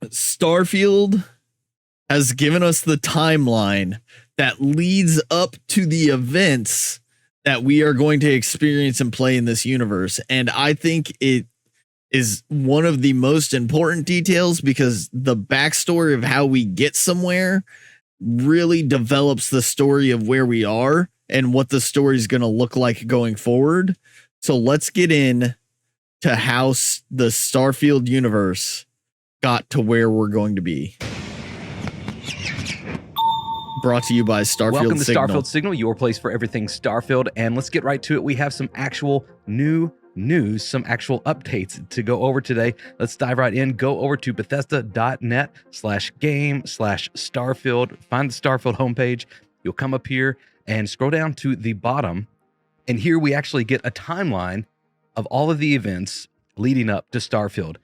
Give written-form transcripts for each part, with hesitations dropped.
Starfield has given us the timeline that leads up to the events that we are going to experience and play in this universe. And I think it is one of the most important details because the backstory of how we get somewhere really develops the story of where we are and what the story is going to look like going forward. So let's get in to how the Starfield universe got to where we're going to be. Brought to you by Starfield Welcome to Signal. Starfield Signal, your place for everything Starfield. And let's get right to it. We have some actual new news, some actual updates to go over today. Let's dive right in. Go over to Bethesda.net/game/Starfield. Find the Starfield homepage. You'll come up here and scroll down to the bottom. And here we actually get a timeline of all of the events leading up to Starfield.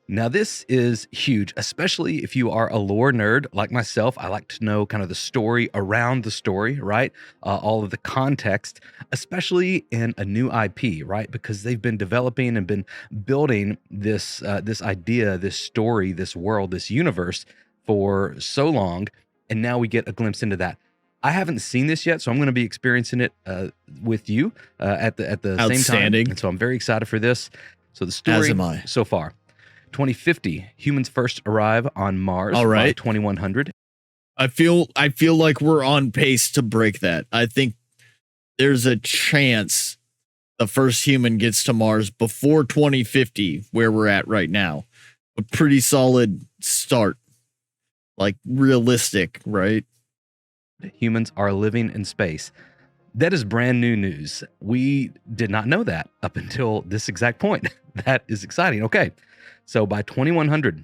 Now, this is huge, especially if you are a lore nerd like myself. I like to know kind of the story around the story, right? All of the context, especially in a new IP, right? Because they've been developing and been building this idea, this story, this world, this universe for so long, and now we get a glimpse into that. I haven't seen this yet, so I'm going to be experiencing it with you at the same time, and so I'm very excited for this. So the story As am I. so far. 2050, humans first arrive on Mars by 2100. I feel like we're on pace to break that. I think there's a chance the first human gets to Mars before 2050, where we're at right now. A pretty solid start. Like realistic, right? Humans are living in space. That is brand new news. We did not know that up until this exact point. That is exciting. Okay. So by 2100,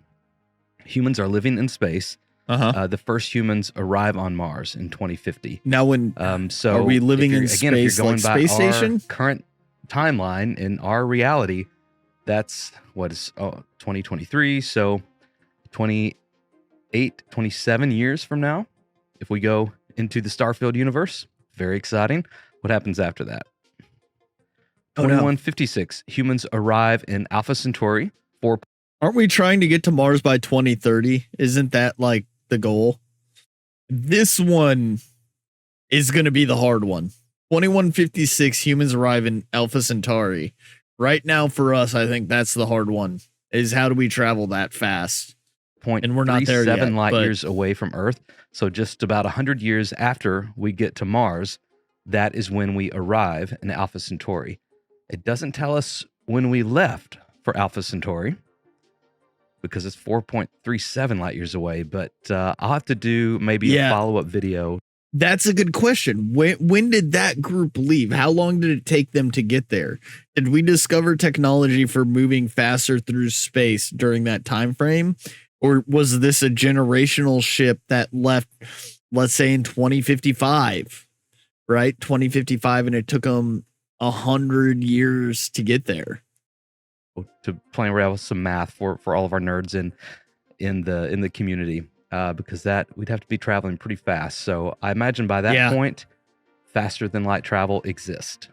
humans are living in space. The first humans arrive on Mars in 2050. Now, when so are we living in space? If you're going like by space station? Our current timeline in our reality, that's what is 2023. So 27 years from now, if we go into the Starfield universe, very exciting. What happens after that? 2156, humans arrive in Alpha Centauri. Aren't we trying to get to Mars by 2030? Isn't that like the goal? This one is going to be the hard one. 2156, humans arrive in Alpha Centauri. Right now for us, I think that's the hard one, is how do we travel that fast? And we're not there yet. 7 light years away from Earth. So just about 100 years after we get to Mars, that is when we arrive in Alpha Centauri. It doesn't tell us when we left for Alpha Centauri, because it's 4.37 light years away, but I'll have to do maybe a follow-up video. That's a good question. When did that group leave? How long did it take them to get there? Did we discover technology for moving faster through space during that time frame? Or was this a generational ship that left, let's say in 2055, right? 2055, and it took them 100 years to get there. To play around with some math for all of our nerds in the community, because that we'd have to be traveling pretty fast. So I imagine by that point, faster than light travel exists.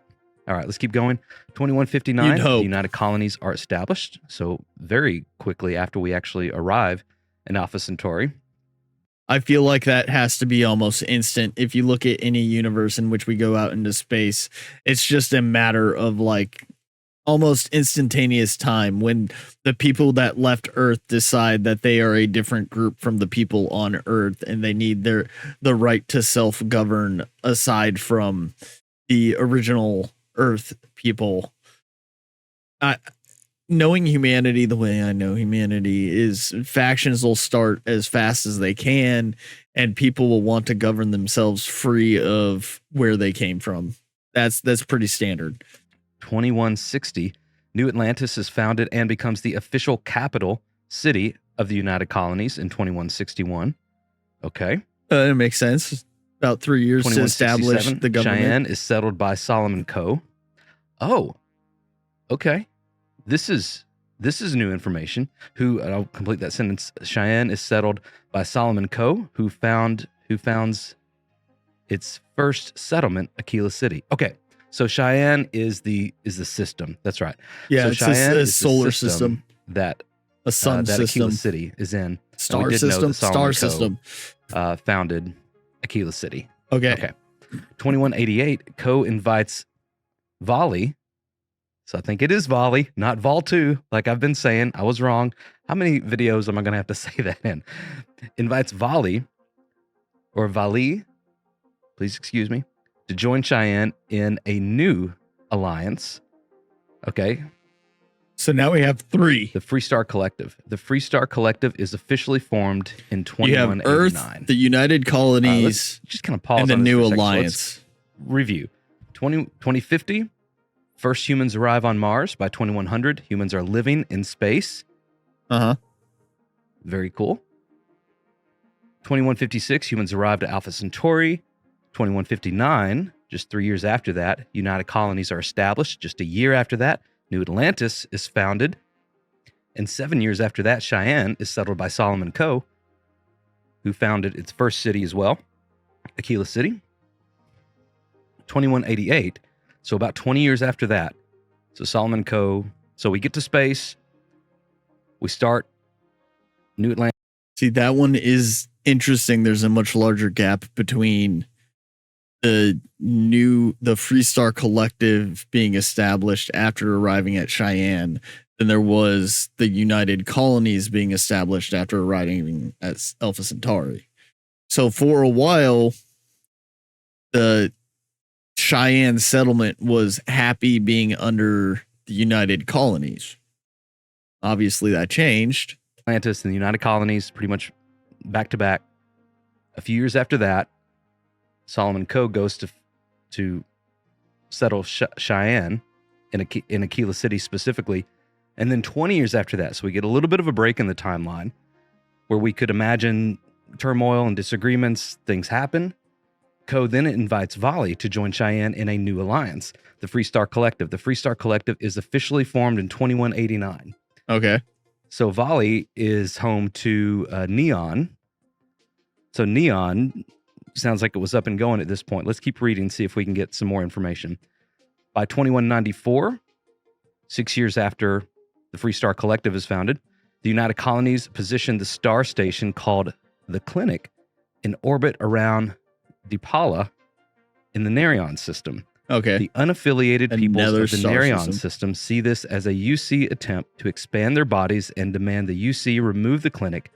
All right, let's keep going. 2159, the United Colonies are established. So very quickly after we actually arrive in Alpha Centauri. I feel like that has to be almost instant. If you look at any universe in which we go out into space, it's just a matter of like almost instantaneous time when the people that left Earth decide that they are a different group from the people on Earth and they need the right to self-govern aside from the original Earth people. Knowing humanity the way I know humanity is, factions will start as fast as they can and people will want to govern themselves free of where they came from. That's pretty standard. 2160, New Atlantis is founded and becomes the official capital city of the United Colonies in 2161. Okay. It makes sense. About 3 years to establish the government. Cheyenne is settled by Solomon Coe. Oh, okay. This is new information. I'll complete that sentence. Cheyenne is settled by Solomon Coe, who founds its first settlement, Aquila City. Okay. So Cheyenne is the system. That's right. Yeah, so it's Cheyenne a is solar the system that A sun that system. Aquila City is in. And Star we did know system. that Star Solomon system. Coe, founded Aquila City. Okay. 2188, Coe invites Volley. So I think it is Volley, not Vol 2, like I've been saying. I was wrong. How many videos am I going to have to say that in? Invites Volley, or Vali, please excuse me, to join Cheyenne in a new alliance. Okay. So now we have 3. The Free Star Collective. The Free Star Collective is officially formed in You have 2189. Earth, the United Colonies, let's just kind of pause and the on this new for a second. So alliance. let's review. 2050, first humans arrive on Mars. By 2100, humans are living in space. Very cool. 2156, humans arrived at Alpha Centauri. 2159, just 3 years after that, United Colonies are established. Just a year after that, New Atlantis is founded. And 7 years after that, Cheyenne is settled by Solomon Coe, who founded its first city as well, Aquila City. 2188, so about 20 years after that, so Solomon Coe, so we get to space, we start New Atlantis. See, that one is interesting. There's a much larger gap between the Free Star Collective being established after arriving at Cheyenne than there was the United Colonies being established after arriving at Alpha Centauri. So for a while, the Cheyenne settlement was happy being under the United Colonies. Obviously, that changed. Atlantis and the United Colonies pretty much back to back. A few years after that, Solomon Coe goes to settle Cheyenne in Aquila City specifically. And then 20 years after that, so we get a little bit of a break in the timeline where we could imagine turmoil and disagreements, things happen. Coe then invites Volley to join Cheyenne in a new alliance, the Free Star Collective. The Free Star Collective is officially formed in 2189. Okay. So Volley is home to Neon. So Neon sounds like it was up and going at this point. Let's keep reading and see if we can get some more information. By 2194, 6 years after the Free Star Collective is founded, the United Colonies positioned the star station called the Clinic in orbit around Dipala in the Nerion system. Okay. The unaffiliated peoples of the star Nerion system see this as a UC attempt to expand their bodies and demand the UC remove the clinic.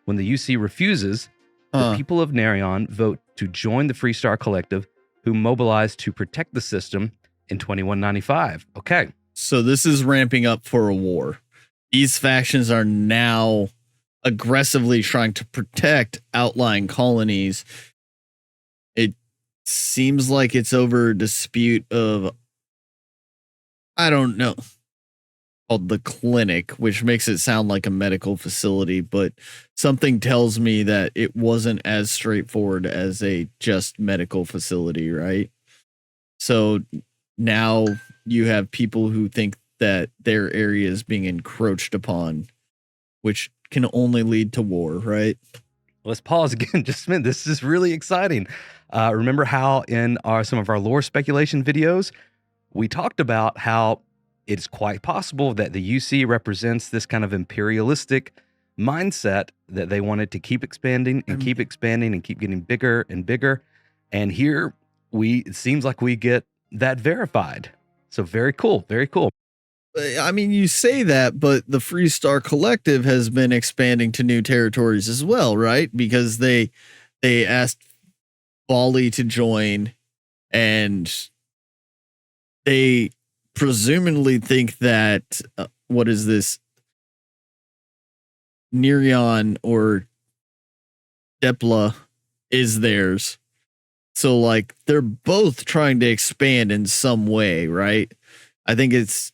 When the UC refuses, the people of Nerion vote to join the Free Star Collective, who mobilize to protect the system in 2195. Okay. So this is ramping up for a war. These factions are now aggressively trying to protect outlying colonies. It seems like it's over a dispute of, I don't know, called the Clinic, which makes it sound like a medical facility, but something tells me that it wasn't as straightforward as a just medical facility, right? So now you have people who think that their area is being encroached upon, which can only lead to war, right? Let's pause again just a minute. This is really exciting. Remember how in some of our lore speculation videos, we talked about how it's quite possible that the UC represents this kind of imperialistic mindset that they wanted to keep expanding and keep expanding and keep getting bigger and bigger. And here it seems like we get that verified. So very cool. Very cool. I mean, you say that, but the Free Star Collective has been expanding to new territories as well, right? Because they asked Volley to join, and they presumably think that what is this, Nerion or Depla is theirs. So like they're both trying to expand in some way, right? I think it's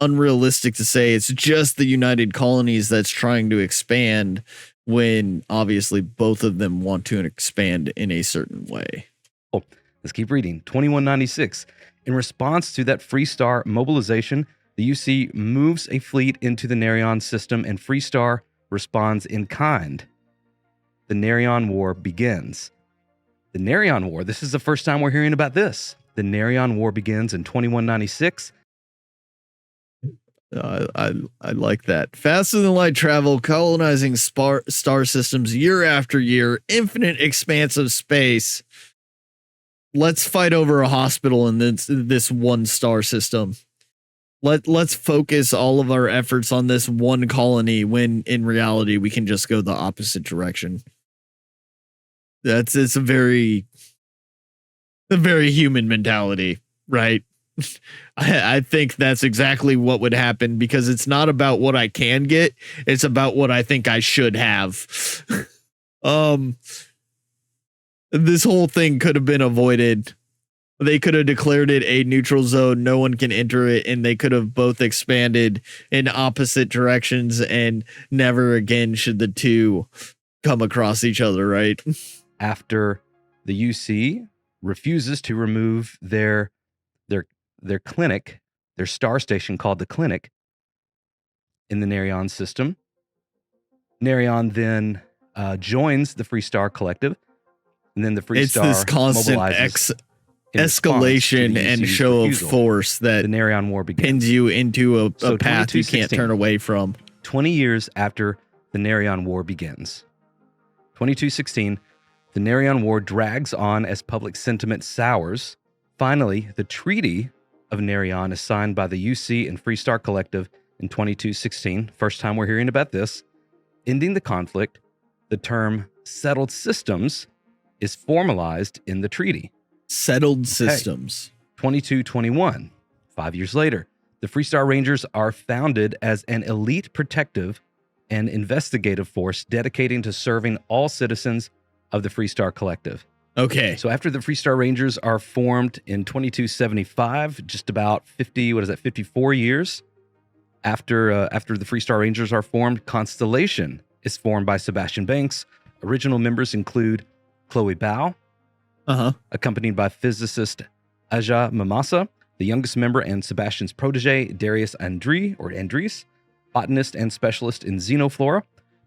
unrealistic to say it's just the United Colonies that's trying to expand when obviously both of them want to expand in a certain way. Oh, let's keep reading. 2196. In response to that Free Star mobilization, the UC moves a fleet into the Nerion system, and Free Star responds in kind. The Nerion War begins. The Nerion War, this is the first time we're hearing about this. The Nerion War begins in 2196. I like that. Faster than light travel, colonizing star systems year after year, infinite expanse of space. Let's fight over a hospital in this one star system. Let's focus all of our efforts on this one colony when in reality we can just go the opposite direction. It's a very human mentality, right? I think that's exactly what would happen, because it's not about what I can get, it's about what I think I should have. This whole thing could have been avoided. They could have declared it a neutral zone, no one can enter it, and they could have both expanded in opposite directions, and never again should the two come across each other, right? After the UC refuses to remove their clinic, their star station called the Clinic in the Nerion system, Nerion then joins the Free Star Collective, and then the Free Star this constant escalation and show refusal. Of force that the Nerion War begins. Pins you into a path you can't turn away from. 20 years after the Nerion War begins. 2216, the Nerion War drags on as public sentiment sours. Finally, the Treaty of Nerion is signed by the UC and Free Star Collective in 2216. First time we're hearing about this. Ending the conflict, the term settled systems is formalized in the treaty. Settled systems. 2221, 5 years later, the Free Star Rangers are founded as an elite protective and investigative force dedicating to serving all citizens of the Free Star Collective. Okay. So after the Free Star Rangers are formed in 2275, just about 54 years after the Free Star Rangers are formed, Constellation is formed by Sebastian Banks. Original members include Chloe Bao, accompanied by physicist Aja Mamasa, the youngest member and Sebastian's protege, Darius Andres, botanist and specialist in xenoflora,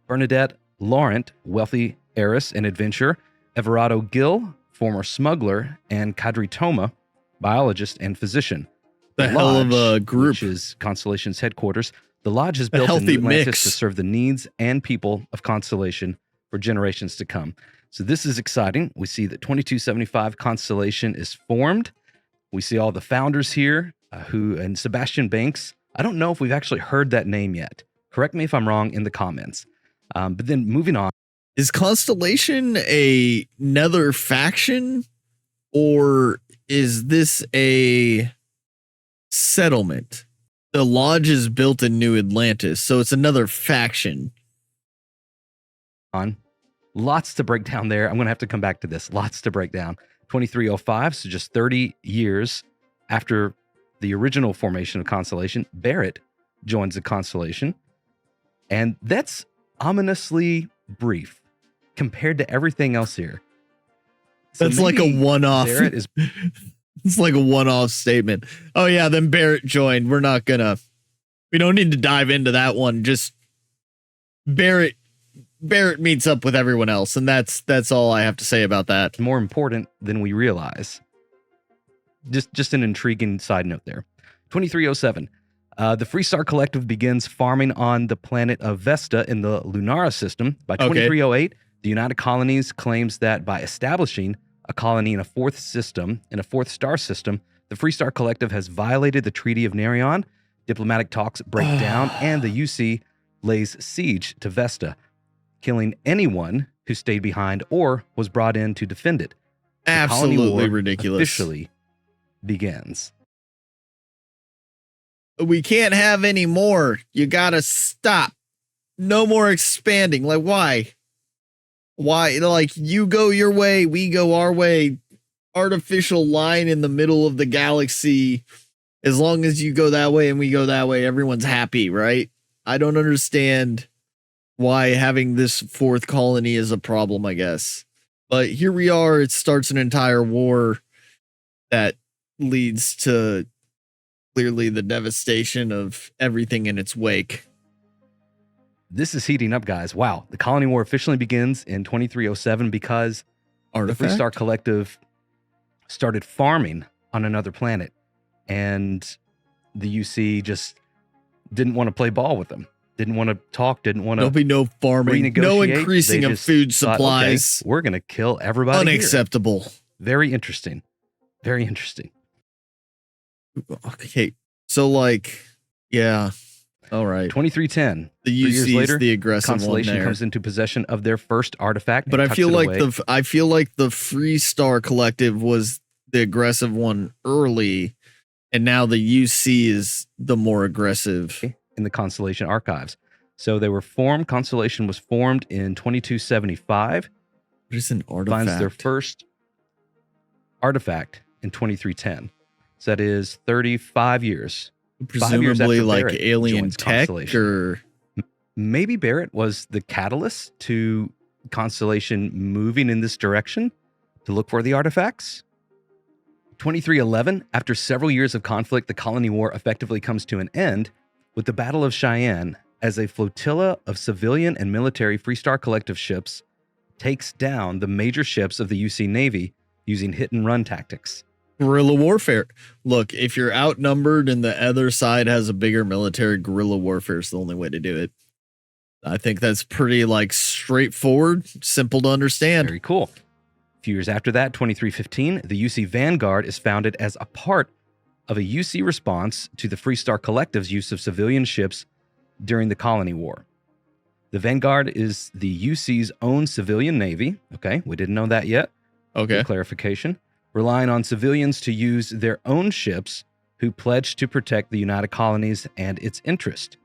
Bernadette Laurent, wealthy heiress and adventurer, Everardo Gill, former smuggler, and Kadri Toma, biologist and physician. The hell of a group. Which is Constellation's headquarters. The Lodge is built in New Atlantis to serve the needs and people of Constellation for generations to come. So this is exciting. We see that 2275 Constellation is formed. We see all the founders here, and Sebastian Banks. I don't know if we've actually heard that name yet. Correct me if I'm wrong in the comments. But then moving on. Is Constellation another faction, or is this a settlement? The Lodge is built in New Atlantis, so it's another faction. Lots to break down there. I'm going to have to come back to this. Lots to break down. 2305, so just 30 years after the original formation of Constellation, Barrett joins the Constellation. And that's ominously brief compared to everything else here. So that's like a one-off. Barrett is... It's like a one-off statement. Oh yeah, then Barrett joined. We don't need to dive into that one. Just Barrett meets up with everyone else, and that's all I have to say about that. More important than we realize. Just an intriguing side note there. 2307. The Free Star Collective begins farming on the planet of Vesta in the Lunara system. By 2308, the United Colonies claims that by establishing a colony in a fourth star system, the Free Star Collective has violated the Treaty of Nerion. Diplomatic talks break down, and the UC lays siege to Vesta, killing anyone who stayed behind or was brought in to defend it. The Absolutely ridiculous. Officially begins. We can't have any more. You gotta stop. No more expanding. Like, why? Why? Like, you go your way, we go our way. Artificial line in the middle of the galaxy. As long as you go that way and we go that way, everyone's happy, right? I don't understand why having this fourth colony is a problem, I guess. But here we are. It starts an entire war that leads to clearly the devastation of everything in its wake. This is heating up, guys. Wow. The colony war officially begins in 2307 because the Free Star Collective started farming on another planet. And the UC just didn't want to play ball with them, didn't want to talk, didn't want to. There'll be no farming, no renegotiate. increasing They of just food thought, supplies. okay, we're going to kill everybody here. Unacceptable. Very interesting. Very interesting. Okay, so like, yeah, all right. 2310. The 3 years UC later, is the aggressive one Constellation there. comes into possession of their first artifact. But and I feel tucks it like away. I feel like the Free Star Collective was the aggressive one early, and now the UC is the more aggressive. In the Constellation archives. So they were formed. Constellation was formed in 2275. What is an artifact? Finds their first artifact in 2310. So that is 35 years. 5 years Presumably after like Barrett alien joins tech, Constellation. or Maybe Barrett was the catalyst to Constellation moving in this direction to look for the artifacts. 2311, after several years of conflict, the colony war effectively comes to an end with the Battle of Cheyenne as a flotilla of civilian and military Free Star Collective ships takes down the major ships of the UC Navy using hit-and-run tactics. guerrilla warfare. Look, if you're outnumbered and the other side has a bigger military, guerrilla warfare is the only way to do it. I think that's pretty like straightforward, simple to understand. Very cool. A few years after that, 2315, the UC Vanguard is founded as a part of a UC response to the Free Star Collective's use of civilian ships during the Colony War. The Vanguard is the UC's own civilian navy. Okay, we didn't know that yet. Okay. Good clarification. Relying on civilians to use their own ships who pledge to protect the United Colonies and its interest.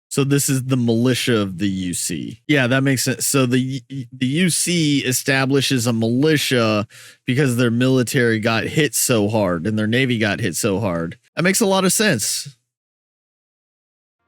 So this is the militia of the UC. Yeah, that makes sense. So the UC establishes a militia because their military got hit so hard and their navy got hit so hard. That makes a lot of sense.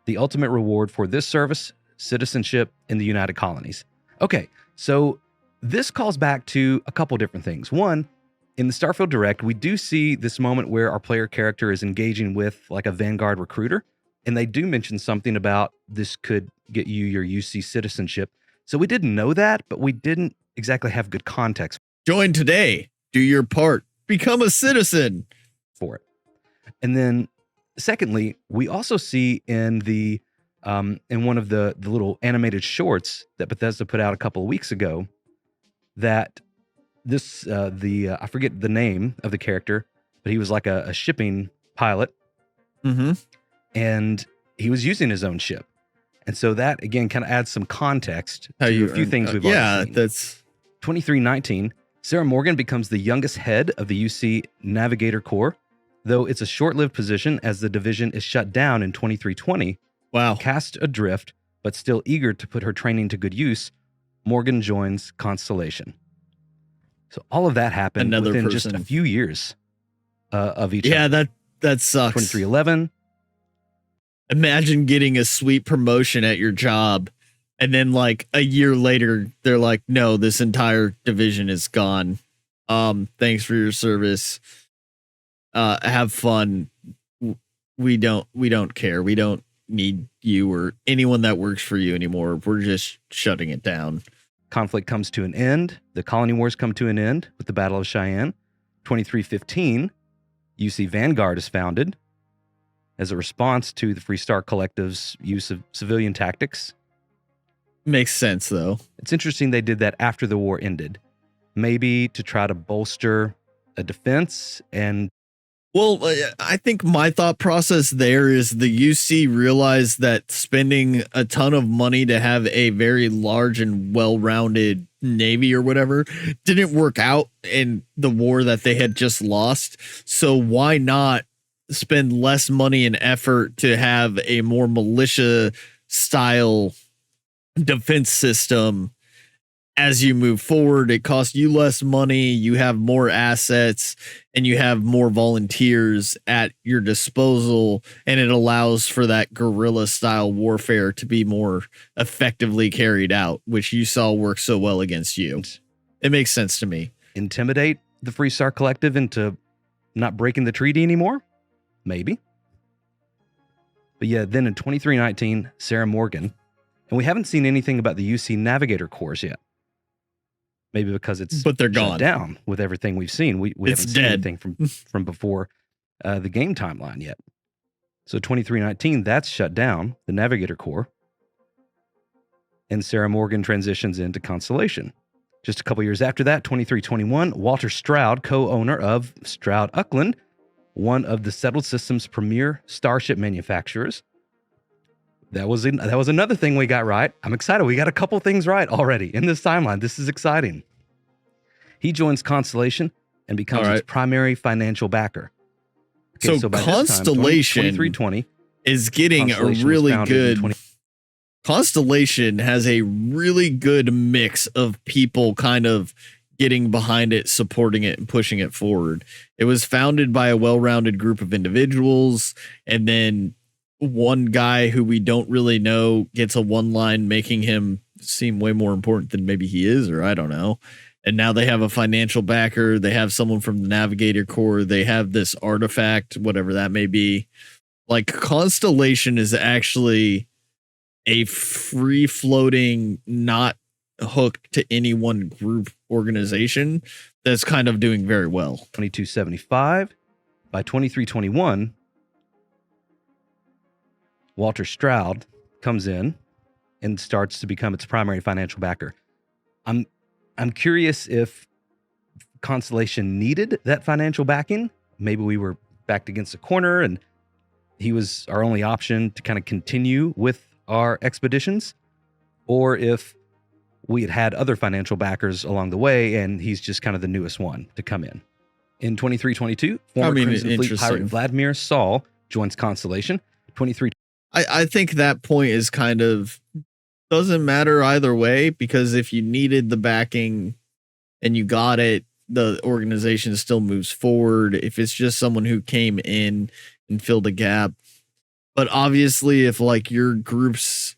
The ultimate reward for this service, citizenship in the United Colonies. Okay, so this calls back to a couple different things. One, in the Starfield Direct, we do see this moment where our player character is engaging with like a Vanguard recruiter. And they do mention something about this could get you your UC citizenship. So we didn't know that, but we didn't exactly have good context Join today. Do your part. Become a citizen. for it. And then secondly, we also see in the in one of the little animated shorts that Bethesda put out a couple of weeks ago that this I forget the name of the character, but he was like a shipping pilot. Mm-hmm. And he was using his own ship. And so that, again, kind of adds some context How to you a few things we've already seen. that's 2319, Sarah Morgan becomes the youngest head of the UC Navigator Corps, though it's a short-lived position as the division is shut down in 2320. wow. Cast adrift, but still eager to put her training to good use, Morgan joins Constellation. So all of that happened Another within just person. a few years of each Yeah, other. that sucks. 2311, Imagine getting a sweet promotion at your job, and then like a year later, they're like, "No, this entire division is gone. Thanks for your service. Have fun. We don't care. We don't need you or anyone that works for you anymore. We're just shutting it down." conflict comes to an end. The colony wars come to an end with the Battle of Cheyenne. 2315, UC Vanguard is founded as a response to the Free Star Collective's use of civilian tactics. Makes sense though. It's interesting they did that after the war ended, maybe to try to bolster a defense. And Well, I think my thought process there is the UC realized that spending a ton of money to have a very large and well-rounded navy or whatever didn't work out in the war that they had just lost. So why not spend less money and effort to have a more militia style defense system? As you move forward, it costs you less money, you have more assets, and you have more volunteers at your disposal, and it allows for that guerrilla style warfare to be more effectively carried out, which you saw work so well against you. It makes sense to me. intimidate the Free Star Collective into not breaking the treaty anymore? Maybe. But yeah, then in 2319, Sarah Morgan, and we haven't seen anything about the UC Navigator Corps yet. Maybe because it's But they're shut gone. down with everything we've seen. We It's haven't seen dead. anything from before the game timeline yet. So 2319, that's shut down, the Navigator Corps. And Sarah Morgan transitions into Constellation. Just a couple years after that, 2321, Walter Stroud, co-owner of Stroud Uckland, one of the Settled Systems' premier starship manufacturers. That was another thing we got right. I'm excited. We got a couple things right already in this timeline. This is exciting. He joins Constellation and becomes its primary financial backer. Okay, so by Constellation 2320 is getting a really good. Constellation has a really good mix of people kind of getting behind it, supporting it, and pushing it forward. It was founded by a well-rounded group of individuals, and then one guy who we don't really know gets a one line, making him seem way more important than maybe he is, or I don't know. And now they have a financial backer. They have someone from the Navigator Corps. They have this artifact, whatever that may be. Like, Constellation is actually a free floating, not hooked to any one group organization that's kind of doing very well. 2275. By 2321, Walter Stroud comes in and starts to become its primary financial backer. I'm curious if Constellation needed that financial backing. Maybe we were backed against a corner and he was our only option to kind of continue with our expeditions, or if we had other financial backers along the way and he's just kind of the newest one to come in. In 2322, former Crimson Fleet pirate Vladimir Saul joins Constellation. 23. I think that point is kind of doesn't matter either way, because if you needed the backing and you got it, the organization still moves forward. If it's just someone who came in and filled a gap. But obviously, if like your group's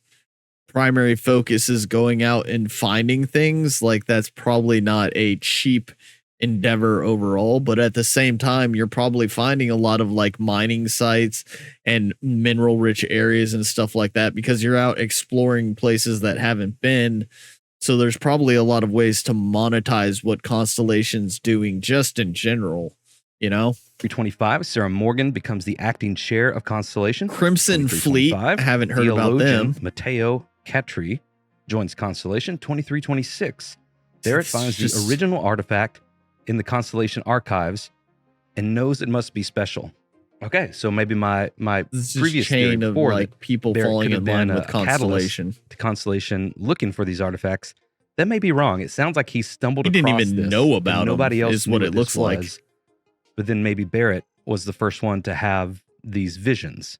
primary focus is going out and finding things, like that's probably not a cheap endeavor overall. But at the same time, you're probably finding a lot of like mining sites and mineral rich areas and stuff like that, because you're out exploring places that haven't been. So there's probably a lot of ways to monetize what Constellation's doing just in general, you know? 325, Sarah Morgan becomes the acting chair of Constellation. Crimson Fleet, I haven't heard about them. Matteo Catri joins Constellation. 2326, there it finds the original artifact in the Constellation archives and knows it must be special. Okay, so maybe my previous chain of before like people falling in line with Constellation to Constellation looking for these artifacts. That may be wrong. It sounds like he stumbled across didn't even know about them. Nobody else is what it looks like. But then maybe Barrett was the first one to have these visions.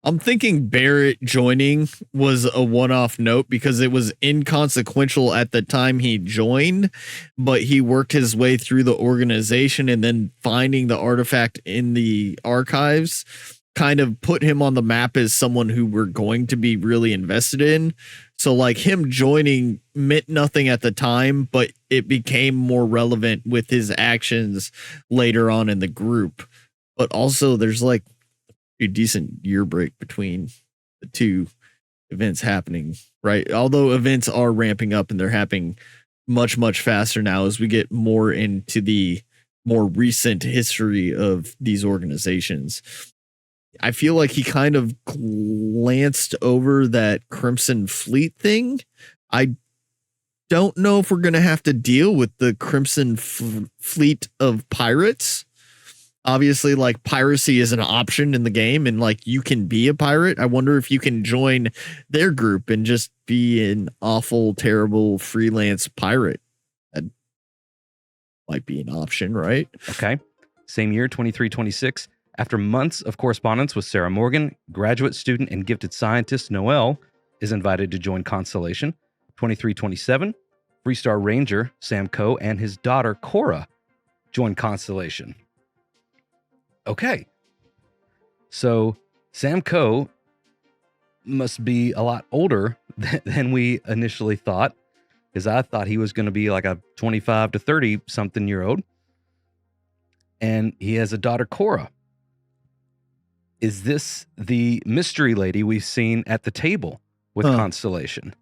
I'm thinking Barrett joining was a one-off note because it was inconsequential at the time he joined, but he worked his way through the organization, and then finding the artifact in the archives kind of put him on the map as someone who we're going to be really invested in. So like him joining meant nothing at the time, but it became more relevant with his actions later on in the group. But also there's like a decent year break between the two events happening, right? Although events are ramping up and they're happening much, much faster now as we get more into the more recent history of these organizations. I feel like he kind of glanced over that Crimson Fleet thing. I don't know if we're going to have to deal with the Crimson Fleet of pirates. Obviously, like, piracy is an option in the game, and like you can be a pirate. I wonder if you can join their group and just be an awful, terrible freelance pirate. That might be an option, right? Okay. Same year, 2326. After months of correspondence with Sarah Morgan, graduate student and gifted scientist Noel is invited to join Constellation. 2327, Freestar Ranger Sam Coe and his daughter Cora join Constellation. Okay. So Sam Coe must be a lot older than we initially thought, because I thought he was going to be like a 25 to 30 something year old. And he has a daughter, Cora. Is this the mystery lady we've seen at the table with Constellation?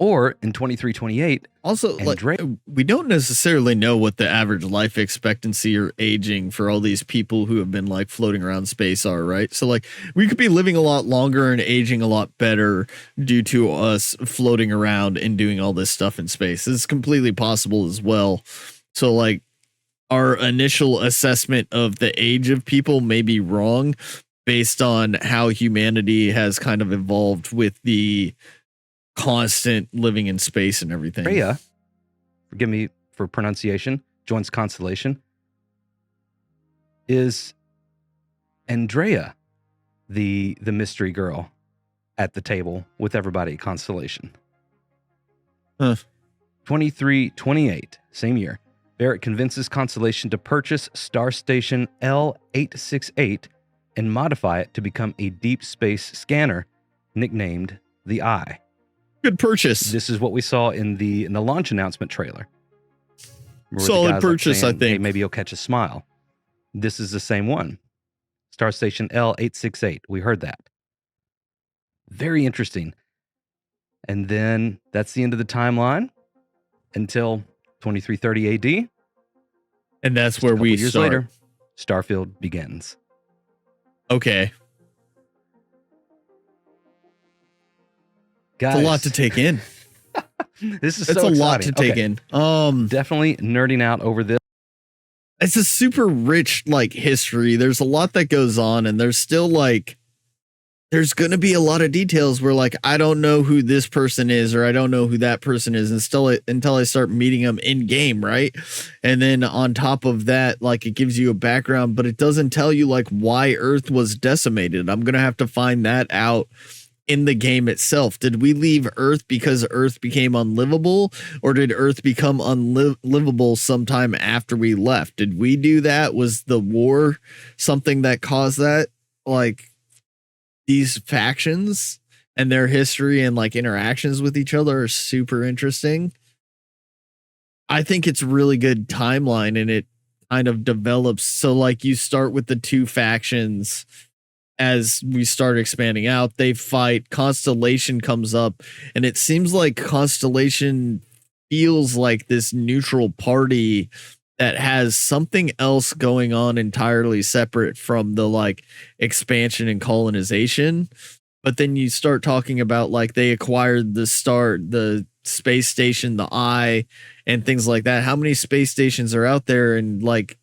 Or in 2328, Also, like, Andrea- we don't necessarily know what the average life expectancy or aging for all these people who have been like floating around space are, right? So, like, we could be living a lot longer and aging a lot better due to us floating around and doing all this stuff in space. It's completely possible as well. So, like, our initial assessment of the age of people may be wrong based on how humanity has kind of evolved with the constant living in space and everything. Andrea, forgive me for pronunciation, joins Constellation. Is Andrea the mystery girl at the table with everybody at Constellation? Huh. 2328, same year. Barrett convinces Constellation to purchase Star Station L868 and modify it to become a deep space scanner nicknamed the Eye. Good purchase. This is what we saw in the launch announcement trailer. Where the Solid guy's, purchase, saying, I think. Hey, maybe you'll catch a smile. This is the same one. Star Station L868. We heard that. Very interesting. And then that's the end of the timeline until 2330 AD. And that's Just a where couple we years start. later, Starfield begins. Okay. Guys, It's a lot to take in. This is It's so a lot exciting. to take Okay, in. definitely nerding out over this. It's a super rich like history. There's a lot that goes on, and there's still like there's gonna be a lot of details where like I don't know who this person is or I don't know who that person is until I start meeting them in game, right? And then on top of that, like it gives you a background, but it doesn't tell you like why Earth was decimated. I'm gonna have to find that out in the game itself. Did we leave Earth because Earth became unlivable, or did Earth become unlivable sometime after we left? Did we do that? Was the war something that caused that? Like these factions and their history and like interactions with each other are super interesting. I think it's a really good timeline, and it kind of develops. So like you start with the two factions. As we start expanding out, they fight. Constellation comes up, and it seems like Constellation feels like this neutral party that has something else going on entirely separate from the like expansion and colonization. But then you start talking about like they acquired the space station, the Eye, and things like that. How many space stations are out there? And like,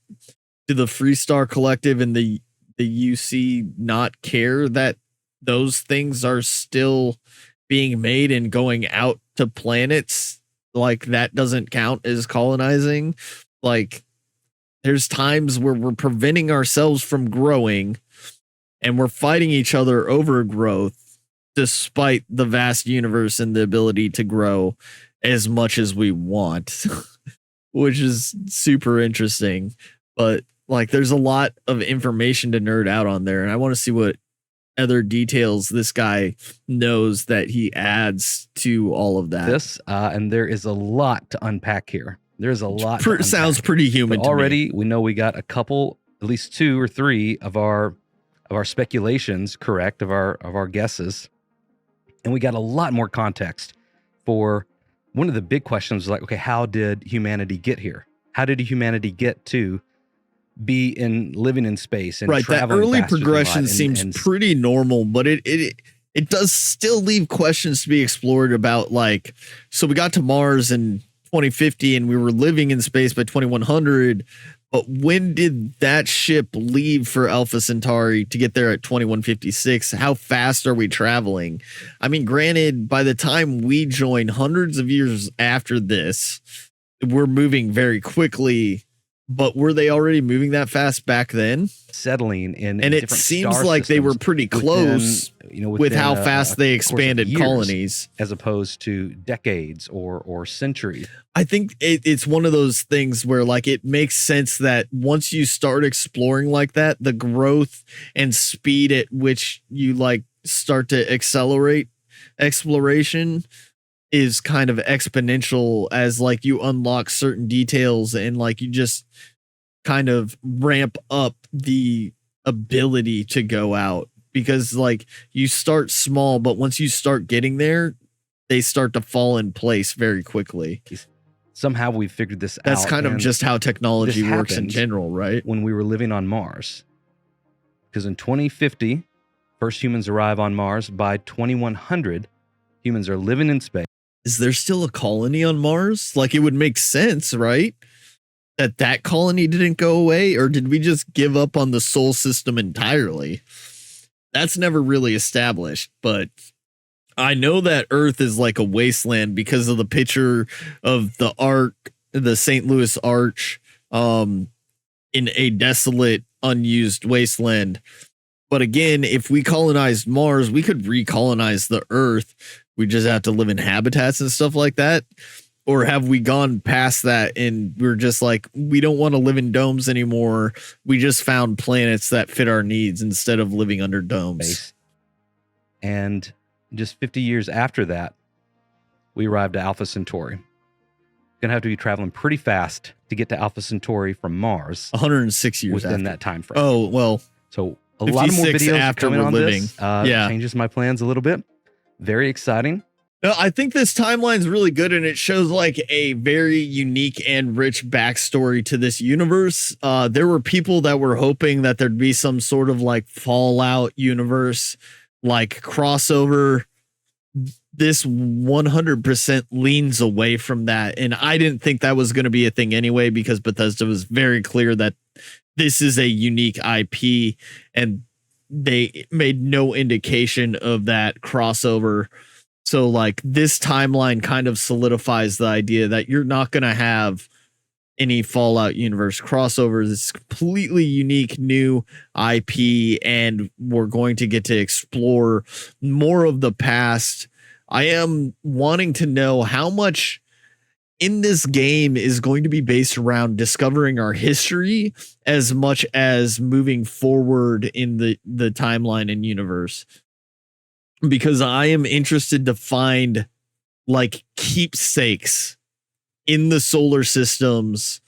do the Freestar Collective and the UC not care that those things are still being made and going out to planets? Like that doesn't count as colonizing. Like there's times where we're preventing ourselves from growing and we're fighting each other over growth despite the vast universe and the ability to grow as much as we want, which is super interesting. But like there's a lot of information to nerd out on there, and I want to see what other details this guy knows that he adds to all of that. And there is a lot to unpack here. There's a lot. Sounds pretty human. But already, we know we got a couple, at least 2 or 3 of our speculations correct, of our guesses, and we got a lot more context for one of the big questions. Like, okay, how did humanity get here? How did humanity get to be living in space and right? That early progression seems and pretty normal, but it does still leave questions to be explored about like, so we got to Mars in 2050 and we were living in space by 2100, but when did that ship leave for Alpha Centauri to get there at 2156? How fast are we traveling? I mean, granted, by the time we join hundreds of years after this, we're moving very quickly. But were they already moving that fast back then? Settling in, and it seems like they were pretty close, with how fast they expanded colonies, as opposed to decades or centuries. I think it's one of those things where like it makes sense that once you start exploring like that, the growth and speed at which you like start to accelerate exploration is kind of exponential as like you unlock certain details and like you just kind of ramp up the ability to go out, because like you start small, but once you start getting there, they start to fall in place very quickly. Somehow we figured this out. That's kind of and just how technology this works in happened general, right? when we were living on Mars. Because in 2050, first humans arrive on Mars. By 2100, humans are living in space. Is there still a colony on Mars? Like, it would make sense, right? That colony didn't go away, or did we just give up on the solar system entirely? That's never really established, but I know that Earth is like a wasteland because of the picture of the arc, the St. Louis Arch, in a desolate, unused wasteland. But again, if we colonized Mars, we could recolonize the Earth. We just have to live in habitats and stuff like that. Or have we gone past that and we're just like, we don't want to live in domes anymore. We just found planets that fit our needs instead of living under domes. And just 50 years after that, we arrived at Alpha Centauri. Gonna have to be traveling pretty fast to get to Alpha Centauri from Mars. 106 years within after that time frame. Oh, well. So a lot more 56 videos after coming we're on living. this. Yeah. Changes my plans a little bit. Very exciting. No, I think this timeline's really good, and it shows like a very unique and rich backstory to this universe. There were people that were hoping that there'd be some sort of like Fallout universe, like crossover. This 100% leans away from that, and I didn't think that was going to be a thing anyway, because Bethesda was very clear that this is a unique IP, and they made no indication of that crossover. So like this timeline kind of solidifies the idea that you're not going to have any Fallout universe crossovers. It's completely unique new IP, and we're going to get to explore more of the past. I am wanting to know how much in this game is going to be based around discovering our history as much as moving forward in the timeline and universe. Because I am interested to find like keepsakes in the solar systems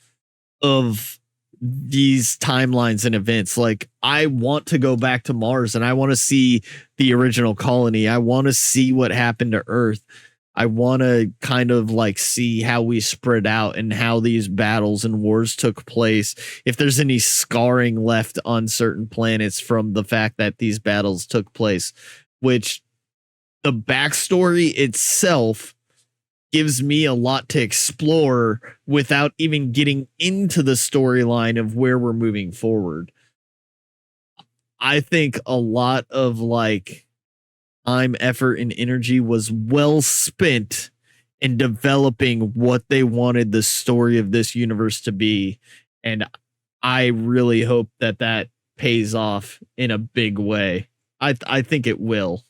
of these timelines and events. Like, I want to go back to Mars and I want to see the original colony. I want to see what happened to Earth. I want to kind of like see how we spread out and how these battles and wars took place. If there's any scarring left on certain planets from the fact that these battles took place, which the backstory itself gives me a lot to explore without even getting into the storyline of where we're moving forward. I think a lot of like time, effort, and energy was well spent in developing what they wanted the story of this universe to be. And I really hope that that pays off in a big way. I think it will.